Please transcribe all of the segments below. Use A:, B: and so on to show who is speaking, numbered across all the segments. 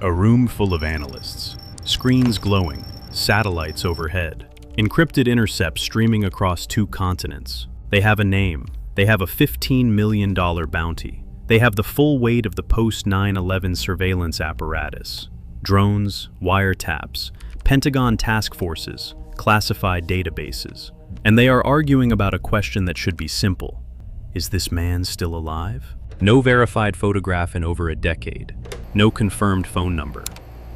A: A room full of analysts, screens glowing, satellites overhead, encrypted intercepts streaming across 2 continents. They have a name. They have a $15 million bounty. They have the full weight of the post-9/11 surveillance apparatus. Drones, wiretaps, Pentagon task forces, classified databases. And they are arguing about a question that should be simple. Is this man still alive? No verified photograph in over a decade. No confirmed phone number.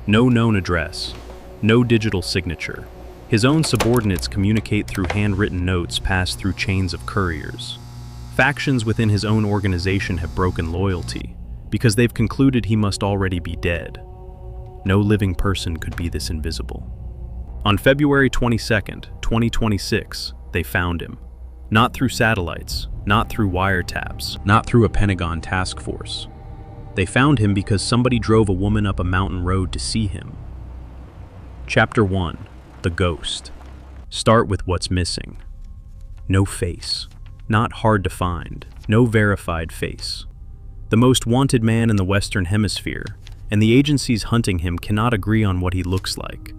A: No known address. No digital signature. His own subordinates communicate through handwritten notes passed through chains of couriers. Factions within his own organization have broken loyalty because they've concluded he must already be dead. No living person could be this invisible. On February 22nd, 2026, they found him. Not through satellites, not through wiretaps, not through a Pentagon task force. They found him because somebody drove a woman up a mountain road to see him. Chapter 1. The Ghost. Start with what's missing. No face. Not hard to find. No verified face. The most wanted man in the Western Hemisphere, and the agencies hunting him cannot agree on what he looks like.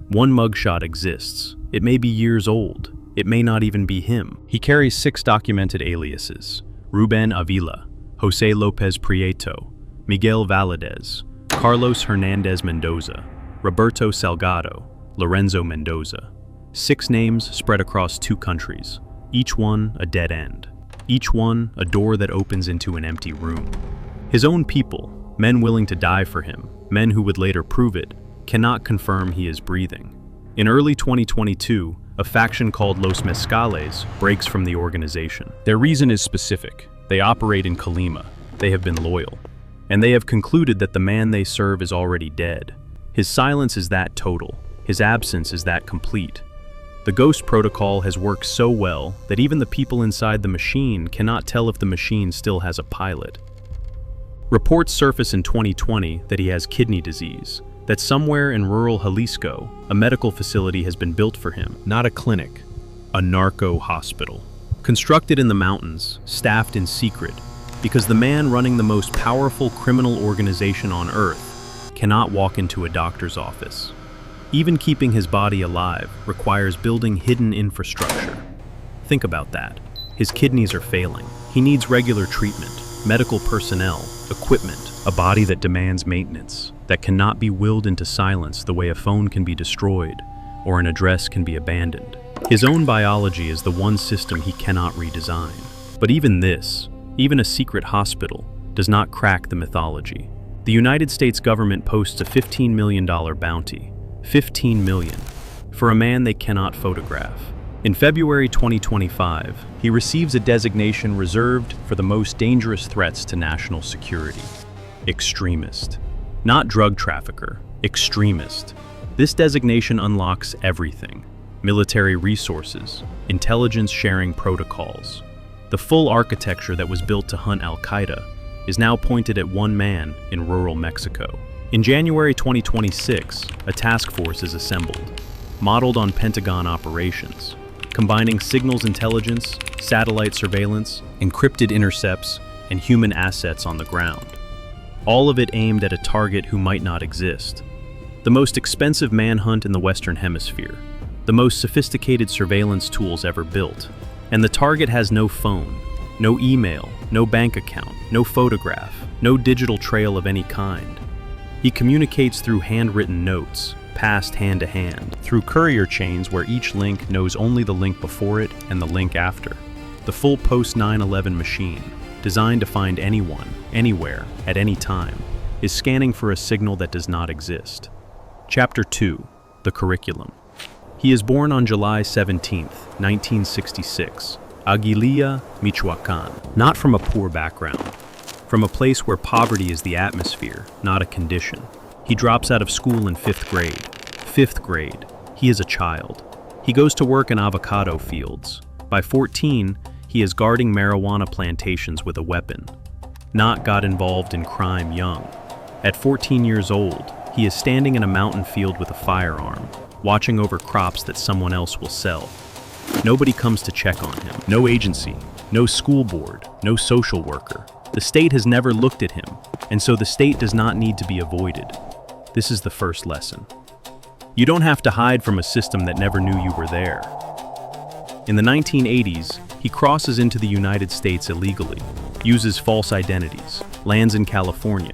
A: One mugshot exists. It may be years old. It may not even be him. He carries 6 documented aliases: Ruben Avila, Jose Lopez Prieto, Miguel Valadez, Carlos Hernandez Mendoza, Roberto Salgado, Lorenzo Mendoza. 6 names spread across 2 countries, each one a dead end, each one a door that opens into an empty room. His own people, men willing to die for him, men who would later prove it, cannot confirm he is breathing. In early 2022, a faction called Los Mezcales breaks from the organization. Their reason is specific. They operate in Colima. They have been loyal. And they have concluded that the man they serve is already dead. His silence is that total. His absence is that complete. The Ghost Protocol has worked so well that even the people inside the machine cannot tell if the machine still has a pilot. Reports surface in 2020 that he has kidney disease, that somewhere in rural Jalisco, a medical facility has been built for him, not a clinic, a narco hospital. Constructed in the mountains, staffed in secret, because the man running the most powerful criminal organization on Earth cannot walk into a doctor's office. Even keeping his body alive requires building hidden infrastructure. Think about that. His kidneys are failing. He needs regular treatment, medical personnel, equipment, a body that demands maintenance, that cannot be willed into silence the way a phone can be destroyed or an address can be abandoned. His own biology is the one system he cannot redesign. But even this, even a secret hospital, does not crack the mythology. The United States government posts a $15 million bounty, $15 million, for a man they cannot photograph. In February 2025, he receives a designation reserved for the most dangerous threats to national security. Extremist. Not drug trafficker, extremist. This designation unlocks everything: military resources, intelligence sharing protocols. The full architecture that was built to hunt Al-Qaeda is now pointed at one man in rural Mexico. In January 2026, a task force is assembled, modeled on Pentagon operations, combining signals intelligence, satellite surveillance, encrypted intercepts, and human assets on the ground. All of it aimed at a target who might not exist. The most expensive manhunt in the Western Hemisphere, the most sophisticated surveillance tools ever built. And the target has no phone, no email, no bank account, no photograph, no digital trail of any kind. He communicates through handwritten notes, passed hand to hand, through courier chains where each link knows only the link before it and the link after. The full post-9/11 machine, designed to find anyone, anywhere, at any time, is scanning for a signal that does not exist. Chapter 2. The Curriculum. He is born on July 17, 1966, Aguililla, Michoacán, not from a poor background, from a place where poverty is the atmosphere, not a condition. He drops out of school in 5th grade. 5th grade. He is a child. He goes to work in avocado fields. By 14, he is guarding marijuana plantations with a weapon. Not got involved in crime young. At 14 years old, he is standing in a mountain field with a firearm, watching over crops that someone else will sell. Nobody comes to check on him. No agency, no school board, no social worker. The state has never looked at him, and so the state does not need to be avoided. This is the first lesson. You don't have to hide from a system that never knew you were there. In the 1980s, he crosses into the United States illegally, uses false identities, lands in California.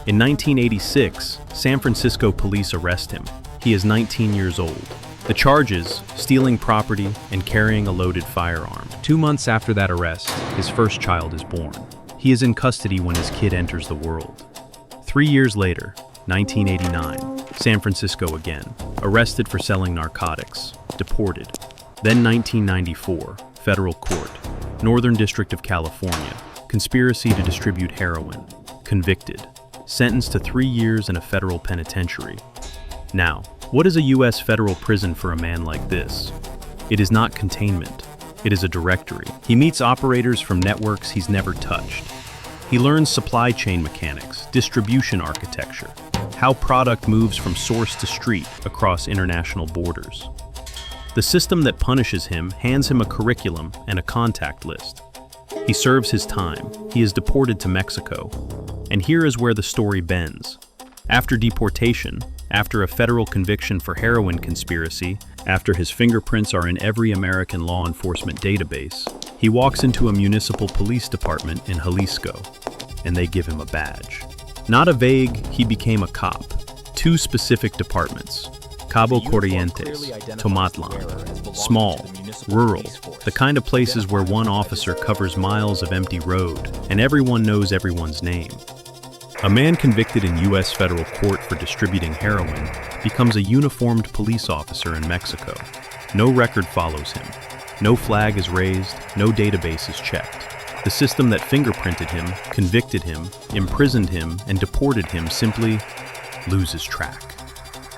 A: In 1986, San Francisco police arrest him. He is 19 years old. The charges: stealing property and carrying a loaded firearm. 2 months after that arrest, his first child is born. He is in custody when his kid enters the world. 3 years later, 1989, San Francisco again, arrested for selling narcotics, deported. Then 1994, federal court, Northern District of California, conspiracy to distribute heroin, convicted, sentenced to 3 years in a federal penitentiary. Now, what is a U.S. federal prison for a man like this? It is not containment. It is a directory. He meets operators from networks he's never touched. He learns supply chain mechanics, distribution architecture, how product moves from source to street across international borders. The system that punishes him hands him a curriculum and a contact list. He serves his time. He is deported to Mexico. And here is where the story bends. After deportation, after a federal conviction for heroin conspiracy, after his fingerprints are in every American law enforcement database, he walks into a municipal police department in Jalisco, and they give him a badge. Not a vague, he became a cop. 2 specific departments: Cabo Corrientes, Tomatlan. Small, rural, the kind of places where one officer covers miles of empty road, and everyone knows everyone's name. A man convicted in U.S. federal court for distributing heroin becomes a uniformed police officer in Mexico. No record follows him. No flag is raised, no database is checked. The system that fingerprinted him, convicted him, imprisoned him, and deported him simply loses track.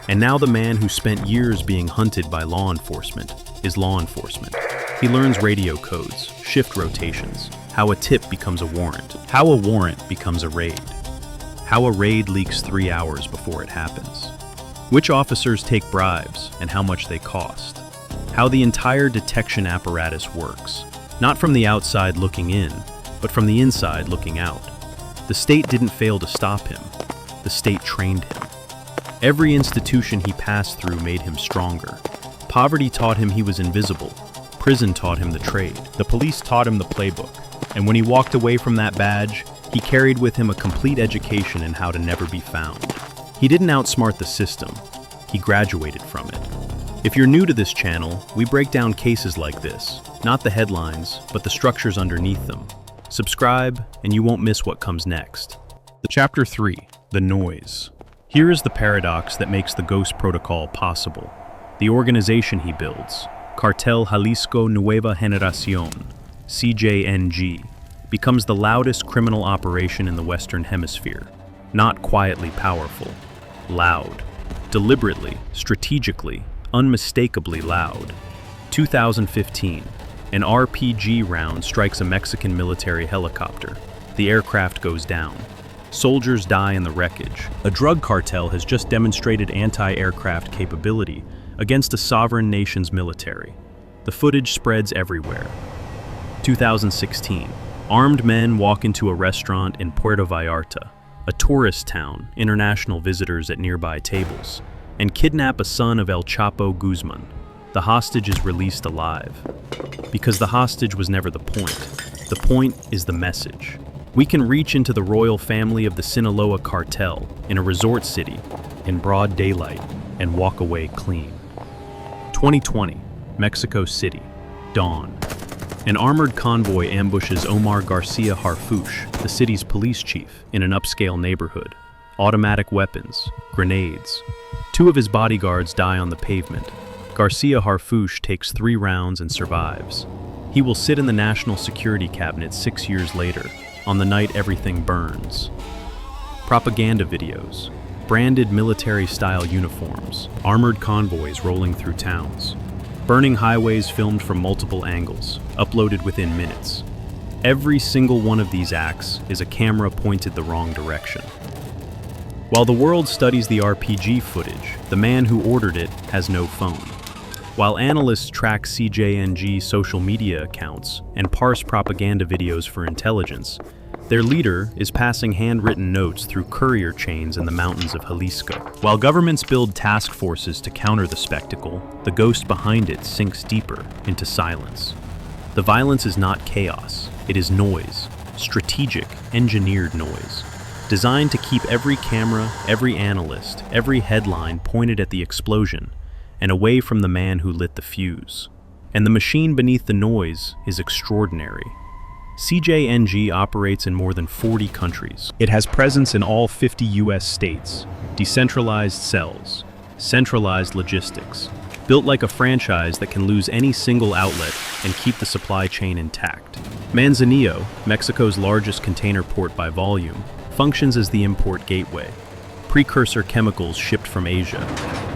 A: And now the man who spent years being hunted by law enforcement is law enforcement. He learns radio codes, shift rotations, how a tip becomes a warrant, how a warrant becomes a raid, how a raid leaks 3 hours before it happens, which officers take bribes and how much they cost, how the entire detection apparatus works, not from the outside looking in, but from the inside looking out. The state didn't fail to stop him. The state trained him. Every institution he passed through made him stronger. Poverty taught him he was invisible. Prison taught him the trade. The police taught him the playbook. And when he walked away from that badge, he carried with him a complete education in how to never be found. He didn't outsmart the system. He graduated from it. If you're new to this channel, we break down cases like this, not the headlines, but the structures underneath them. Subscribe, and you won't miss what comes next. Chapter 3, The Noise. Here is the paradox that makes the Ghost Protocol possible. The organization he builds, Cartel Jalisco Nueva Generación, CJNG, becomes the loudest criminal operation in the Western Hemisphere. Not quietly powerful, loud. Deliberately, strategically, unmistakably loud. 2015, an RPG round strikes a Mexican military helicopter. The aircraft goes down. Soldiers die in the wreckage. A drug cartel has just demonstrated anti-aircraft capability against a sovereign nation's military. The footage spreads everywhere. 2016, armed men walk into a restaurant in Puerto Vallarta, a tourist town, international visitors at nearby tables, and kidnap a son of El Chapo Guzman. The hostage is released alive. Because the hostage was never the point. The point is the message. We can reach into the royal family of the Sinaloa cartel in a resort city in broad daylight and walk away clean. 2020, Mexico City, dawn. An armored convoy ambushes Omar Garcia Harfuch, the city's police chief, in an upscale neighborhood. Automatic weapons, grenades. 2 of his bodyguards die on the pavement. Garcia Harfuch takes 3 rounds and survives. He will sit in the National Security Cabinet 6 years later, on the night everything burns. Propaganda videos, branded military-style uniforms, armored convoys rolling through towns. Burning highways filmed from multiple angles, uploaded within minutes. Every single one of these acts is a camera pointed the wrong direction. While the world studies the RPG footage, the man who ordered it has no phone. While analysts track CJNG social media accounts and parse propaganda videos for intelligence, Their leader is passing handwritten notes through courier chains in the mountains of Jalisco. While governments build task forces to counter the spectacle, the ghost behind it sinks deeper into silence. The violence is not chaos, it is noise, strategic, engineered noise, designed to keep every camera, every analyst, every headline pointed at the explosion and away from the man who lit the fuse. And the machine beneath the noise is extraordinary. CJNG operates in more than 40 countries. It has presence in all 50 US states, decentralized cells, centralized logistics, built like a franchise that can lose any single outlet and keep the supply chain intact. Manzanillo, Mexico's largest container port by volume, functions as the import gateway. Precursor chemicals shipped from Asia,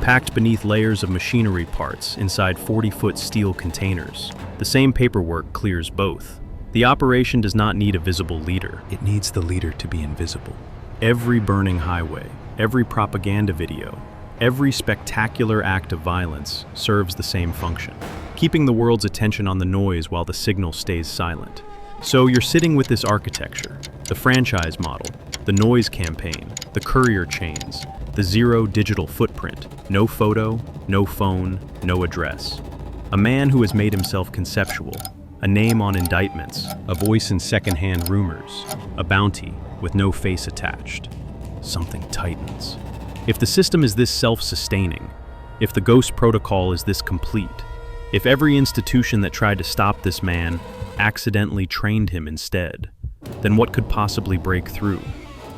A: packed beneath layers of machinery parts inside 40-foot steel containers. The same paperwork clears both. The operation does not need a visible leader. It needs the leader to be invisible. Every burning highway, every propaganda video, every spectacular act of violence serves the same function, keeping the world's attention on the noise while the signal stays silent. So you're sitting with this architecture, the franchise model, the noise campaign, the courier chains, the zero digital footprint, no photo, no phone, no address. A man who has made himself conceptual, a name on indictments, a voice in secondhand rumors, a bounty with no face attached. Something tightens. If the system is this self-sustaining, if the ghost protocol is this complete, if every institution that tried to stop this man accidentally trained him instead, then what could possibly break through?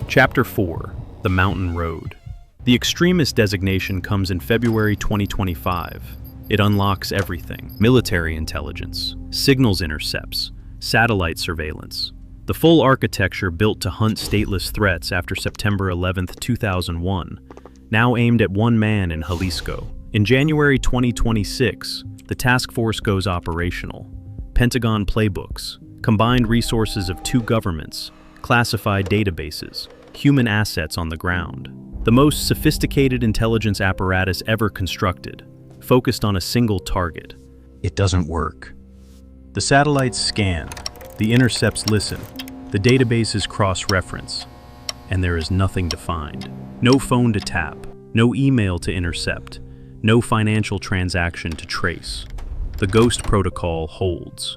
A: Chapter 4, The Mountain Road. The extremist designation comes in February 2025. It unlocks everything: military intelligence, signals intercepts, satellite surveillance. The full architecture built to hunt stateless threats after September 11, 2001, now aimed at one man in Jalisco. In January 2026, the task force goes operational. Pentagon playbooks, combined resources of two governments, classified databases, human assets on the ground. The most sophisticated intelligence apparatus ever constructed, focused on a single target. It doesn't work. The satellites scan, the intercepts listen, the databases cross-reference, and there is nothing to find. No phone to tap, no email to intercept, no financial transaction to trace. The ghost protocol holds.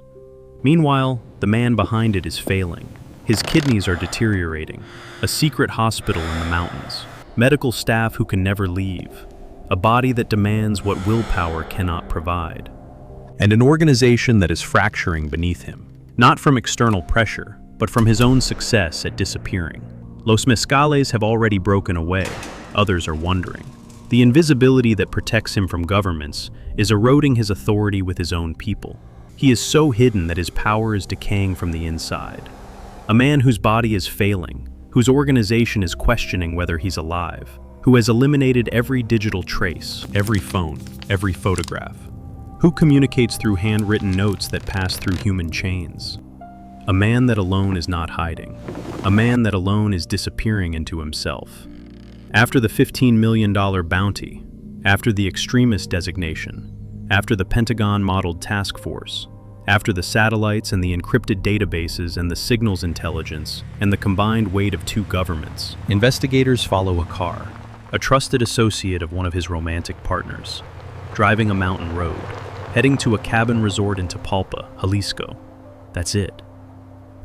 A: Meanwhile, the man behind it is failing. His kidneys are deteriorating, a secret hospital in the mountains, medical staff who can never leave, a body that demands what willpower cannot provide, and an organization that is fracturing beneath him, not from external pressure, but from his own success at disappearing. Los Mezcales have already broken away, others are wondering. The invisibility that protects him from governments is eroding his authority with his own people. He is so hidden that his power is decaying from the inside. A man whose body is failing, whose organization is questioning whether he's alive, who has eliminated every digital trace, every phone, every photograph, who communicates through handwritten notes that pass through human chains. A man that alone is not hiding, a man that alone is disappearing into himself. After the $15 million bounty, after the extremist designation, after the Pentagon-modeled task force, after the satellites and the encrypted databases and the signals intelligence and the combined weight of two governments, investigators follow a car, a trusted associate of one of his romantic partners, driving a mountain road, heading to a cabin resort in Tapalpa, Jalisco. That's it.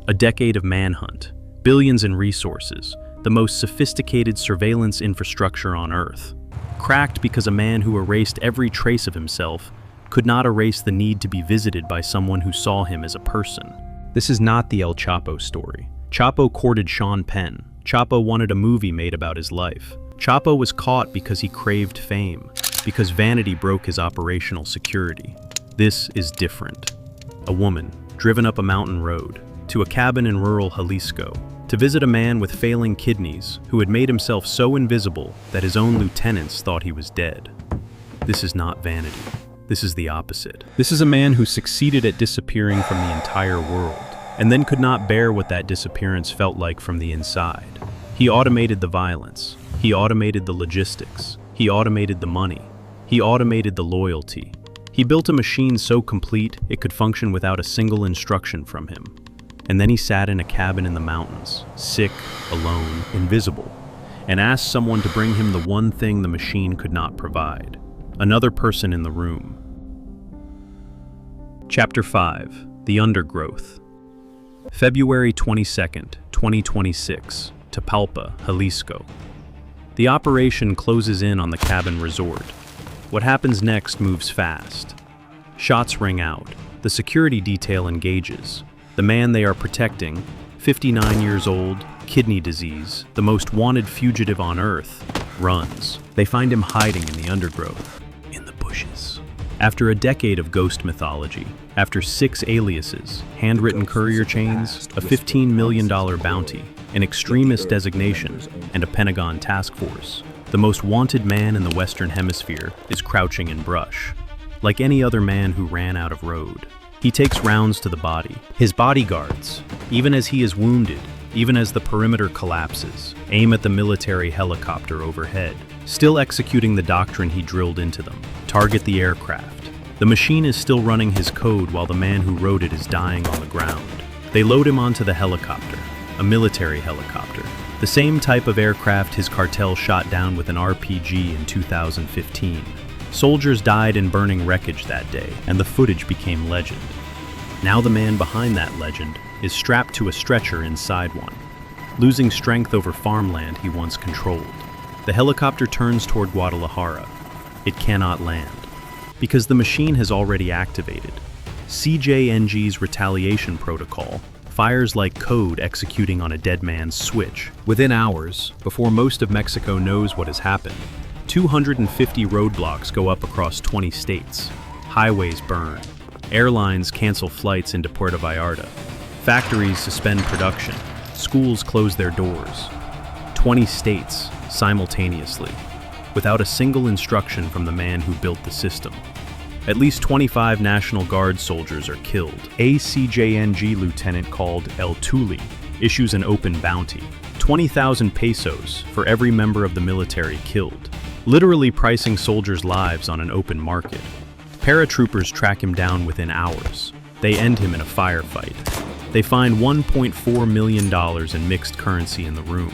A: A decade of manhunt, billions in resources, the most sophisticated surveillance infrastructure on Earth, cracked because a man who erased every trace of himself could not erase the need to be visited by someone who saw him as a person. This is not the El Chapo story. Chapo courted Sean Penn. Chapo wanted a movie made about his life. Chapo was caught because he craved fame, because vanity broke his operational security. This is different. A woman, driven up a mountain road, to a cabin in rural Jalisco, to visit a man with failing kidneys who had made himself so invisible that his own lieutenants thought he was dead. This is not vanity. This is the opposite. This is a man who succeeded at disappearing from the entire world, and then could not bear what that disappearance felt like from the inside. He automated the violence. He automated the logistics. He automated the money. He automated the loyalty. He built a machine so complete it could function without a single instruction from him. And then he sat in a cabin in the mountains, sick, alone, invisible, and asked someone to bring him the one thing the machine could not provide: another person in the room. Chapter 5: The Undergrowth. February 22nd, 2026, Tapalpa, Jalisco. The operation closes in on the cabin resort. What happens next moves fast. Shots ring out. The security detail engages. The man they are protecting, 59 years old, kidney disease, the most wanted fugitive on Earth, runs. They find him hiding in the undergrowth, in the bushes. After a decade of ghost mythology, after 6 aliases, handwritten courier chains, a $15 million bounty, an extremist designation, and a Pentagon task force, the most wanted man in the Western Hemisphere is crouching in brush, like any other man who ran out of road. He takes rounds to the body. His bodyguards, even as he is wounded, even as the perimeter collapses, aim at the military helicopter overhead, still executing the doctrine he drilled into them: target the aircraft. The machine is still running his code while the man who wrote it is dying on the ground. They load him onto the helicopter, a military helicopter, the same type of aircraft his cartel shot down with an RPG in 2015. Soldiers died in burning wreckage that day, and the footage became legend. Now the man behind that legend is strapped to a stretcher inside one, losing strength over farmland he once controlled. The helicopter turns toward Guadalajara. It cannot land, because the machine has already activated. CJNG's retaliation protocol fires like code executing on a dead man's switch. Within hours, before most of Mexico knows what has happened, 250 roadblocks go up across 20 states. Highways burn. Airlines cancel flights into Puerto Vallarta. Factories suspend production. Schools close their doors. 20 states simultaneously, without a single instruction from the man who built the system. At least 25 National Guard soldiers are killed. A CJNG lieutenant called El Tuli issues an open bounty: 20,000 pesos for every member of the military killed, literally pricing soldiers' lives on an open market. Paratroopers track him down within hours. They end him in a firefight. They find $1.4 million in mixed currency in the room.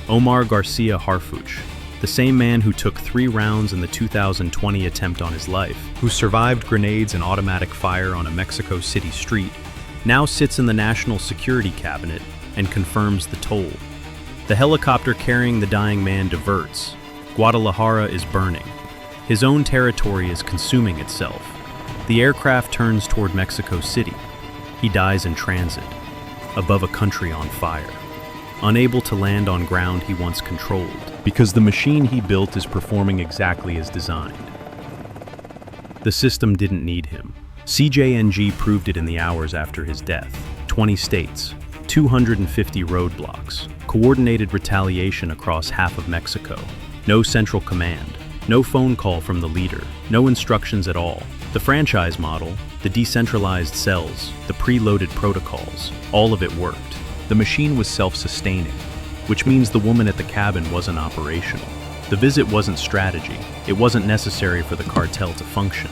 A: Omar Garcia Harfuch, the same man who took 3 rounds in the 2020 attempt on his life, who survived grenades and automatic fire on a Mexico City street, now sits in the National Security Cabinet and confirms the toll. The helicopter carrying the dying man diverts. Guadalajara is burning. His own territory is consuming itself. The aircraft turns toward Mexico City. He dies in transit, above a country on fire, unable to land on ground he once controlled, because the machine he built is performing exactly as designed. The system didn't need him. CJNG proved it in the hours after his death. 20 states, 250 roadblocks, coordinated retaliation across half of Mexico. No central command, no phone call from the leader, no instructions at all. The franchise model, the decentralized cells, the preloaded protocols, all of it worked. The machine was self-sustaining, which means the woman at the cabin wasn't operational. The visit wasn't strategy. It wasn't necessary for the cartel to function.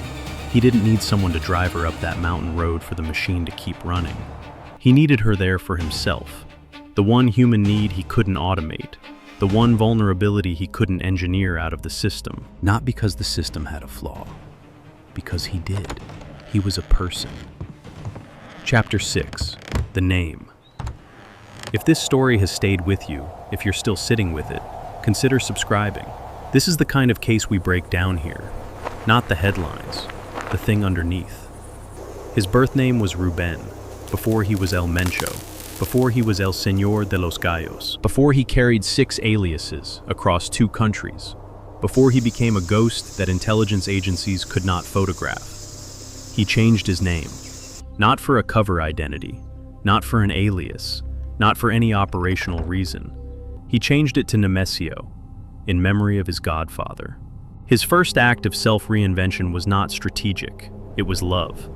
A: He didn't need someone to drive her up that mountain road for the machine to keep running. He needed her there for himself. The one human need he couldn't automate. The one vulnerability he couldn't engineer out of the system. Not because the system had a flaw. Because he did. He was a person. Chapter 6. The Name. If this story has stayed with you, if you're still sitting with it, consider subscribing. This is the kind of case we break down here. Not the headlines. The thing underneath. His birth name was Ruben, before he was El Mencho, before he was El Señor de los Gallos, before he carried 6 aliases across 2 countries, before he became a ghost that intelligence agencies could not photograph. He changed his name, not for a cover identity, not for an alias, not for any operational reason. He changed it to Nemesio, in memory of his godfather. His first act of self-reinvention was not strategic, it was love.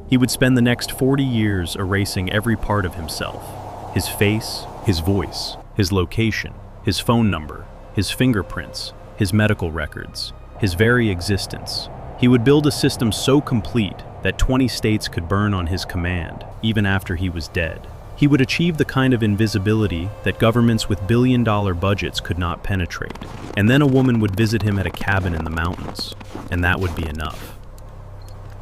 A: He would spend the next 40 years erasing every part of himself. His face, his voice, his location, his phone number, his fingerprints, his medical records, his very existence. He would build a system so complete that 20 states could burn on his command, even after he was dead. He would achieve the kind of invisibility that governments with billion-dollar budgets could not penetrate. And then a woman would visit him at a cabin in the mountains, and that would be enough.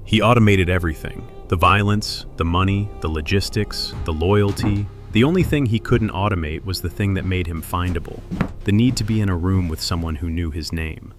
A: He automated everything: the violence, the money, the logistics, the loyalty. The only thing he couldn't automate was the thing that made him findable: the need to be in a room with someone who knew his name.